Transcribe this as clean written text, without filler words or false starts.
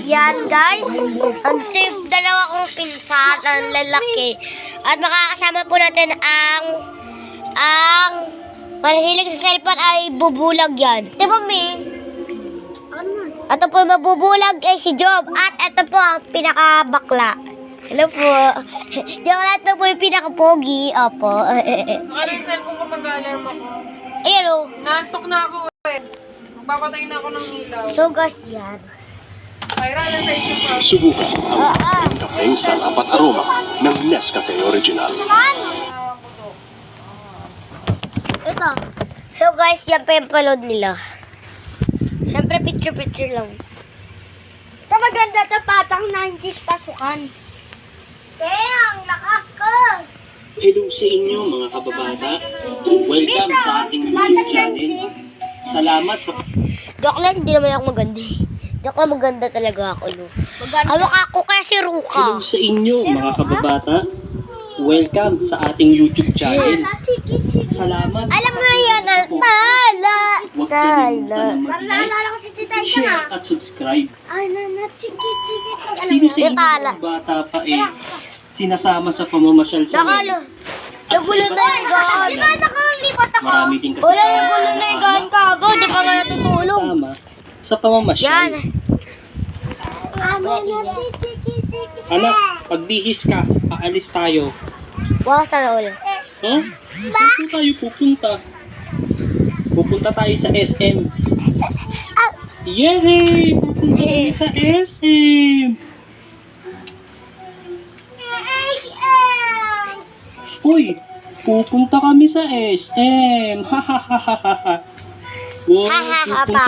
Yan guys, ang dalawa kong pinsan, ang lalaki. At makakasama po natin ang mahilig sa cellphone ay bubulag yan. Diba, Mi? Ito po mabubulag ay si Job. At ito po ang pinakabakla. Hello po. Joke lang, ito po yung pinakapogi. Opo. Saka yung cellphone ko mag-alarm ako. Ayan o. Naantok na ako eh. Magpapatay na ako ng ilaw. So guys, yan. Kyra, nasa issue pa. Subukan ang kapeng salapat aroma ng Nescafe Original. Ito. So guys, yan pa yung palod nila. Siyempre picture-picture lang. Ito maganda ito, patang 90s pasukan. Ang lakas ko! Hello sa inyo mga kababata. Welcome sa ating YouTube channel. Salamat sa Joke lang, hindi naman ako maganda. Joke lang, maganda talaga ako. No? Kamukha ko kasi Ruka. hello sa inyo mga kababata. Welcome sa ating YouTube channel. Salamat. Alam mo yan, Altala. Huwag kalimutan na Naalala mag-like, ko si Titay share at subscribe. Ay, chiki. Sino sa inyo Yung tala. mga bata pa sinasama sa pamamasyal sa Nakalo. Nagulo na yung gaan. Di ba nakalipat ako? Marami din kasi Wala yung gulo na yung gaan kago. Di pa nga natutulog. Sama sa pamamasyal. Yan. Anak, pagbihis ka, aalis tayo. Wala sana ulo. Huh? Saan po tayo pupunta? Pupunta tayo sa SM. Yay! Pupunta tayo sa SM! Uy! Pupunta kami sa SM! Ha ha ha ha ha! Wow, Ha, ha, ha, pupunta